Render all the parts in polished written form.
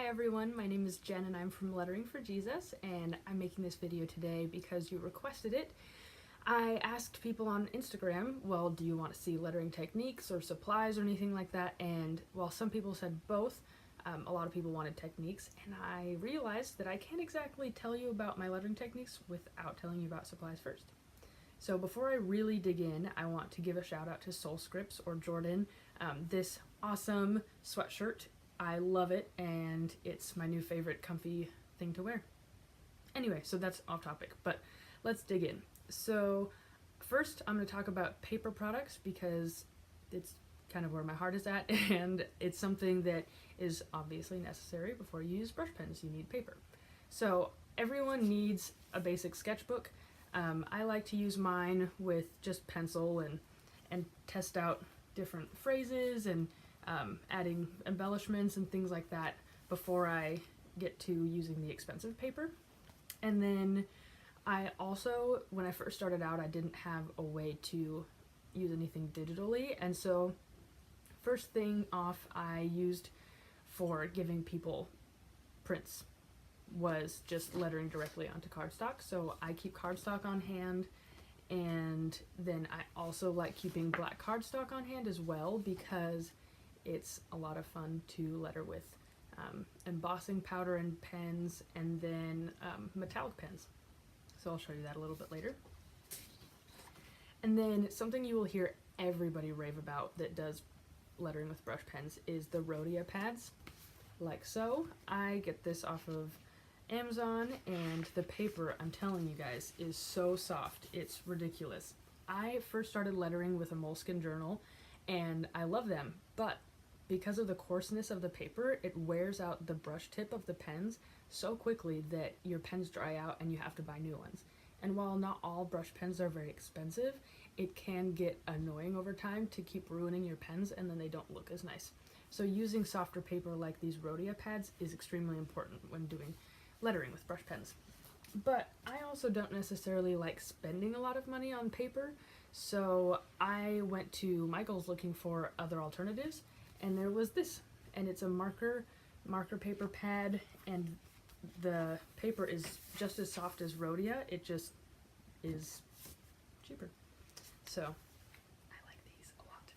everyone, my name is Jen and I'm from Lettering for Jesus, and I'm making this video today because you requested it. I asked people on Instagram, well, do you want to see lettering techniques or supplies or anything like that? And while some people said both, a lot of people wanted techniques, and I realized that I can't exactly tell you about my lettering techniques without telling you about supplies first. So before I really dig in, I want to give a shout out to Soul Scripts or Jordan. This awesome sweatshirt, I love it, and it's my new favorite comfy thing to wear. Anyway, so that's off topic, but let's dig in. So first I'm going to talk about paper products because it's kind of where my heart is at, and it's something that is obviously necessary before you use brush pens. You need paper. So everyone needs a basic sketchbook. I like to use mine with just pencil and test out different phrases and adding embellishments and things like that before I get to using the expensive paper. And then I also, when I first started out, I didn't have a way to use anything digitally, and so first thing off I used for giving people prints was just lettering directly onto cardstock. So I keep cardstock on hand, and then I also like keeping black cardstock on hand as well because it's a lot of fun to letter with embossing powder and pens, and then metallic pens. So I'll show you that a little bit later. And then something you will hear everybody rave about that does lettering with brush pens is the Rhodia pads, like so. I get this off of Amazon, and the paper, I'm telling you guys, is so soft. It's ridiculous. I first started lettering with a moleskin journal, and I love them, but because of the coarseness of the paper, it wears out the brush tip of the pens so quickly that your pens dry out and you have to buy new ones. And while not all brush pens are very expensive, it can get annoying over time to keep ruining your pens, and then they don't look as nice. So using softer paper like these Rhodia pads is extremely important when doing lettering with brush pens. But I also don't necessarily like spending a lot of money on paper, so I went to Michael's looking for other alternatives, and there was this, and it's a marker paper pad, and the paper is just as soft as Rhodia, it just is cheaper. So I like these a lot.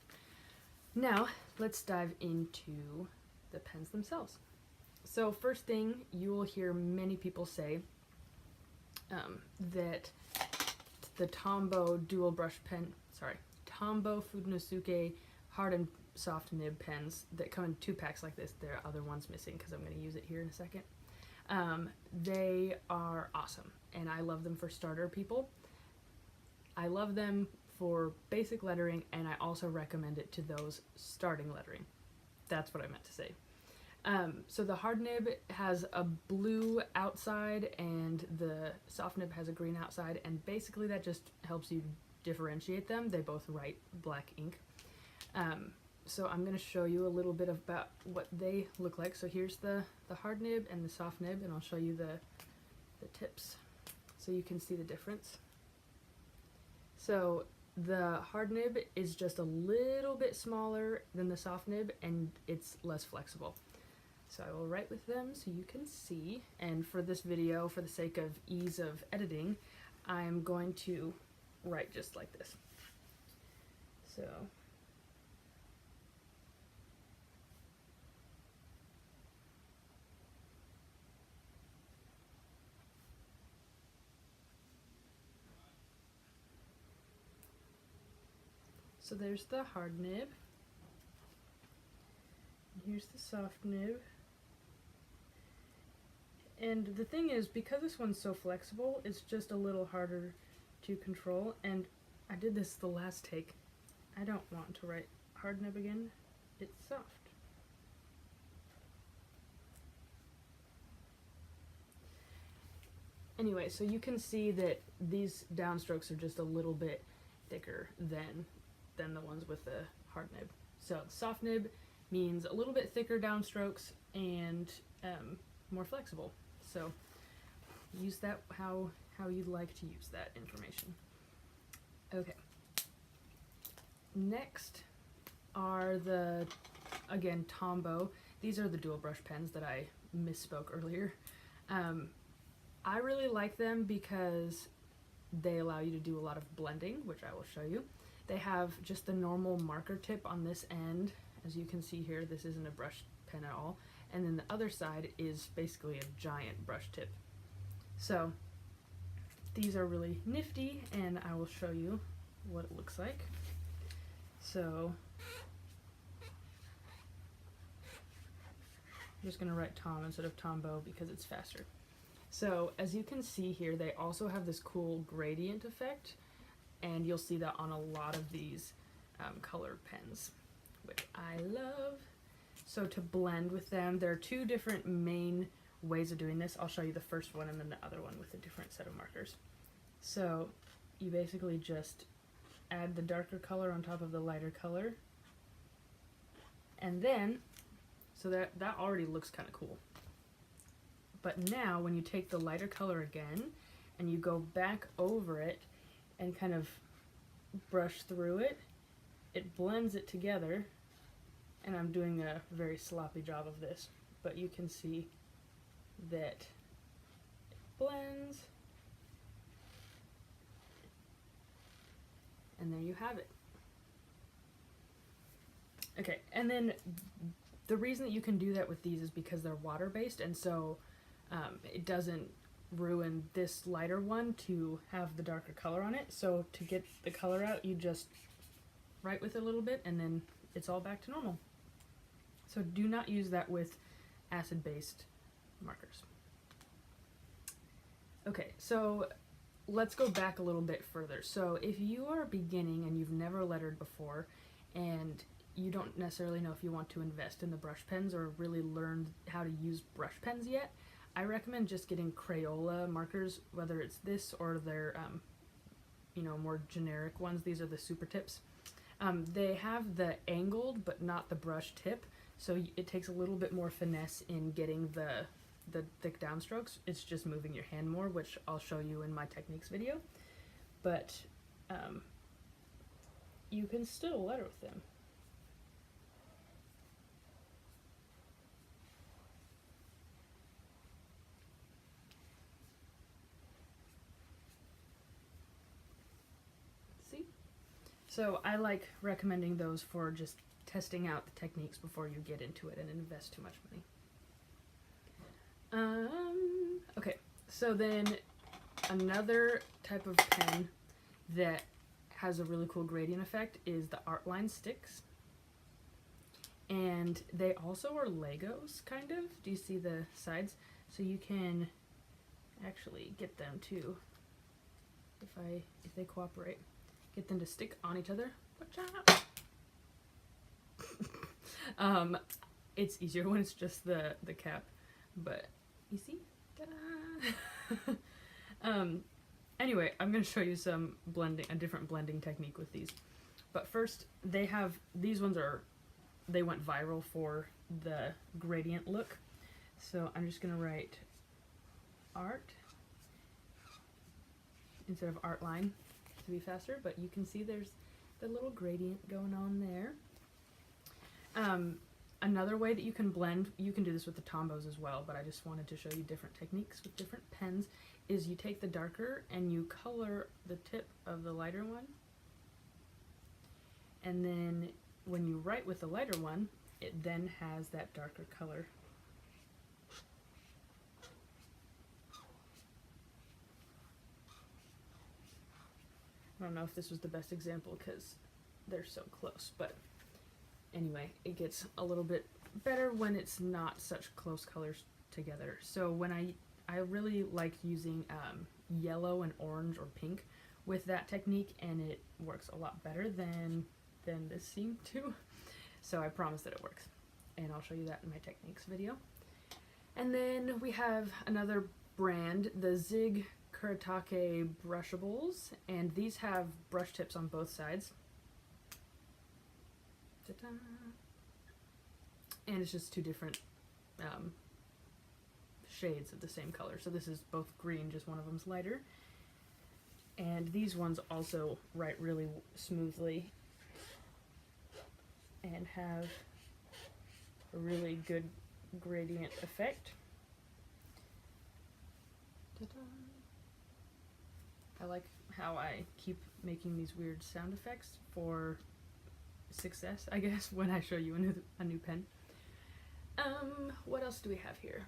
Now let's dive into the pens themselves. So first thing, you will hear many people say that the Tombow Tombow Funosuke hard and soft nib pens that come in 2 packs like this, there are other ones missing because I'm going to use it here in a second. They are awesome, and I love them for starter people. I love them for basic lettering, and I also recommend it to those starting lettering. That's what I meant to say. So the hard nib has a blue outside and the soft nib has a green outside, and basically that just helps you differentiate them. They both write black ink. So I'm going to show you a little bit about what they look like. So here's the hard nib and the soft nib, and I'll show you the tips so you can see the difference. So the hard nib is just a little bit smaller than the soft nib, and it's less flexible. So I will write with them so you can see, and for this video, for the sake of ease of editing, I'm going to write just like this. So there's the hard nib, and here's the soft nib. And the thing is, because this one's so flexible, it's just a little harder to control, and I did this the last take. I don't want to write hard nib again. It's soft. Anyway, so you can see that these downstrokes are just a little bit thicker than the ones with the hard nib. So the soft nib means a little bit thicker downstrokes and more flexible. So use that how you'd like to use that information. Okay. Next are the, again, Tombow. These are the dual brush pens that I misspoke earlier. I really like them because they allow you to do a lot of blending, which I will show you. They have just the normal marker tip on this end. As you can see here, this isn't a brush pen at all. And then the other side is basically a giant brush tip. So these are really nifty, and I will show you what it looks like. So I'm just gonna write Tom instead of Tombow because it's faster. So as you can see here, they also have this cool gradient effect, and you'll see that on a lot of these color pens, which I love. So to blend with them, there are two different main ways of doing this. I'll show you the first one and then the other one with a different set of markers. So you basically just add the darker color on top of the lighter color, and then, so that already looks kind of cool. But now when you take the lighter color again and you go back over it and kind of brush through it, it blends it together. And I'm doing a very sloppy job of this, but you can see that it blends. And there you have it. Okay, and then the reason that you can do that with these is because they're water-based, and so it doesn't ruin this lighter one to have the darker color on it. So to get the color out, you just write with it a little bit, and then it's all back to normal. So do not use that with acid-based markers. Okay, so let's go back a little bit further. So if you are beginning and you've never lettered before, and you don't necessarily know if you want to invest in the brush pens or really learn how to use brush pens yet, I recommend just getting Crayola markers, whether it's this or their more generic ones. These are the SuperTips. They have the angled but not the brush tip, so it takes a little bit more finesse in getting the thick downstrokes. It's just moving your hand more, which I'll show you in my techniques video. But you can still letter with them. See? So I like recommending those for just testing out the techniques before you get into it and invest too much money. Okay, so then another type of pen that has a really cool gradient effect is the Artline Stix. And they also are Legos, kind of. Do you see the sides? So you can actually get them to, if they cooperate, get them to stick on each other. Watch out! It's easier when it's just the cap, but you see? Ta-da! Anyway, I'm going to show you some blending, a different blending technique with these. But first, these ones they went viral for the gradient look. So I'm just going to write art instead of Artline to be faster, but you can see there's the little gradient going on there. Another way that you can blend, you can do this with the Tombows as well, but I just wanted to show you different techniques with different pens, is you take the darker and you color the tip of the lighter one, and then when you write with the lighter one, it then has that darker color. I don't know if this was the best example because they're so close, but anyway, it gets a little bit better when it's not such close colors together. So when I really like using yellow and orange or pink with that technique, and it works a lot better than this seemed to. So I promise that it works, and I'll show you that in my techniques video. And then we have another brand, the ZIG Kuretake Brushables, and these have brush tips on both sides. Ta-da. And it's just two different shades of the same color. So this is both green, just one of them's lighter. And these ones also write really smoothly and have a really good gradient effect. Ta-da. I like how I keep making these weird sound effects for success, I guess, when I show you a new pen. What else do we have here?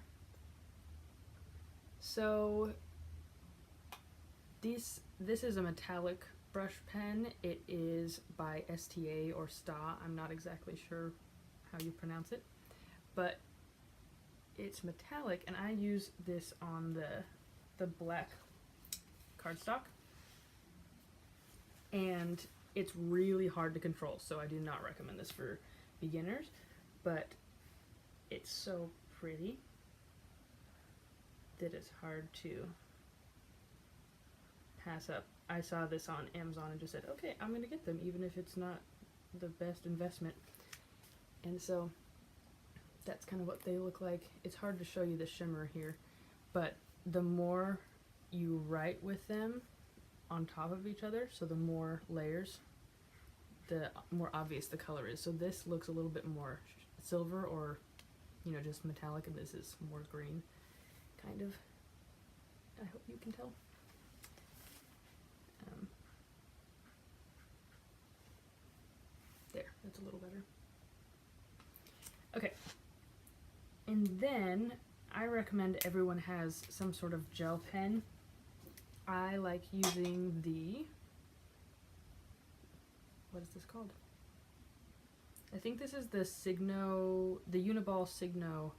So this is a metallic brush pen. It is by STA or STA. I'm not exactly sure how you pronounce it, but it's metallic, and I use this on the black cardstock, and it's really hard to control, so I do not recommend this for beginners, but it's so pretty that it's hard to pass up. I saw this on Amazon and just said, okay, I'm gonna get them even if it's not the best investment. And so that's kind of what they look like. It's hard to show you the shimmer here, but the more you write with them on top of each other, so the more layers, the more obvious the color is. So this looks a little bit more silver, or just metallic, and this is more green, kind of. I hope you can tell. There, that's a little better. Okay, and then I recommend everyone has some sort of gel pen. I like using what is this called? I think this is the Signo, the Uni-Ball Signo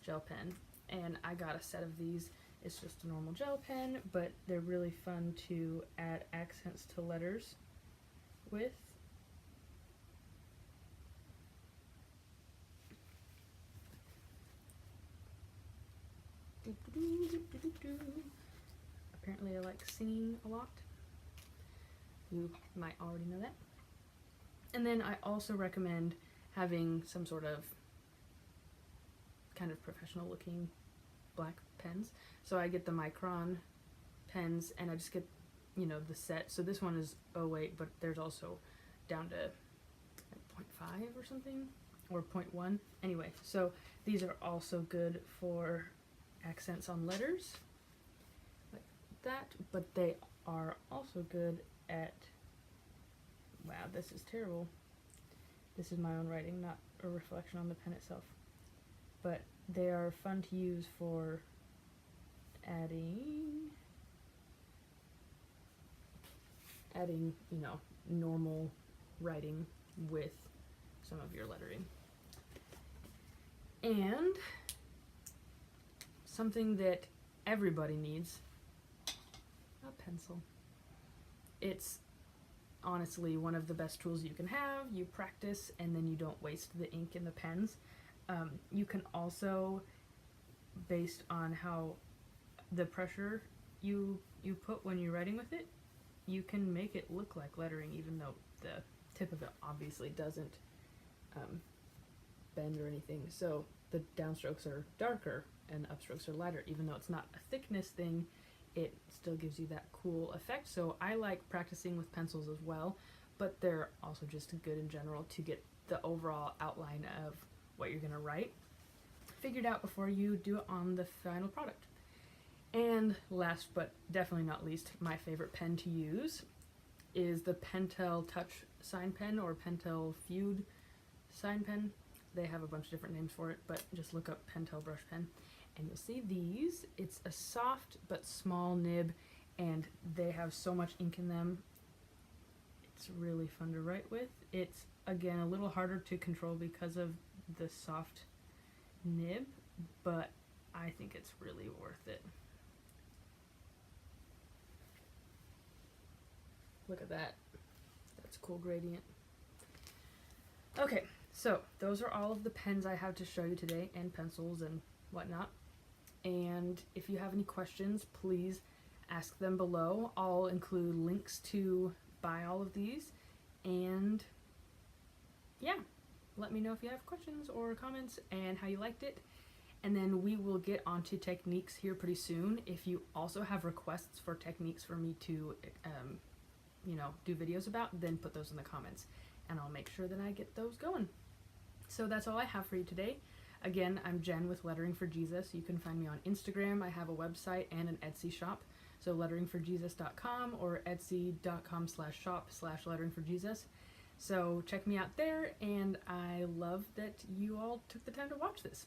gel pen, and I got a set of these. It's just a normal gel pen, but they're really fun to add accents to letters with. Apparently I like singing a lot. You might already know that. And then I also recommend having some sort of kind of professional looking black pens. So I get the Micron pens, and I just get, the set. So this one is 0.8, but there's also down to like 0.5 or something, or 0.1. Anyway, so these are also good for accents on letters like that, but they are also good at, wow, this is terrible. This is my own writing, not a reflection on the pen itself. But they are fun to use for adding, normal writing with some of your lettering. And something that everybody needs, a pencil. It's honestly one of the best tools you can have. You practice, and then you don't waste the ink in the pens. You can also, based on how the pressure you put when you're writing with it, you can make it look like lettering, even though the tip of it obviously doesn't bend or anything. So the downstrokes are darker and upstrokes are lighter. Even though it's not a thickness thing, it still gives you that cool effect. So I like practicing with pencils as well, but they're also just good in general to get the overall outline of what you're gonna write figured out before you do it on the final product. And last but definitely not least, my favorite pen to use is the Pentel Touch Sign Pen, or Pentel Feud Sign Pen. They have a bunch of different names for it, but just look up Pentel brush pen and you'll see these. It's a soft but small nib, and they have so much ink in them. It's really fun to write with. It's, again, a little harder to control because of the soft nib, but I think it's really worth it. Look at that. That's a cool gradient. Okay, so those are all of the pens I have to show you today, and pencils and whatnot. And if you have any questions, please ask them below. I'll include links to buy all of these, and yeah, let me know if you have questions or comments and how you liked it. And then we will get onto techniques here pretty soon. If you also have requests for techniques for me to do videos about, then put those in the comments and I'll make sure that I get those going. So that's all I have for you today. Again, I'm Jen with Lettering for Jesus. You can find me on Instagram. I have a website and an Etsy shop. So letteringforjesus.com or etsy.com/shop/letteringforjesus. So check me out there, and I love that you all took the time to watch this.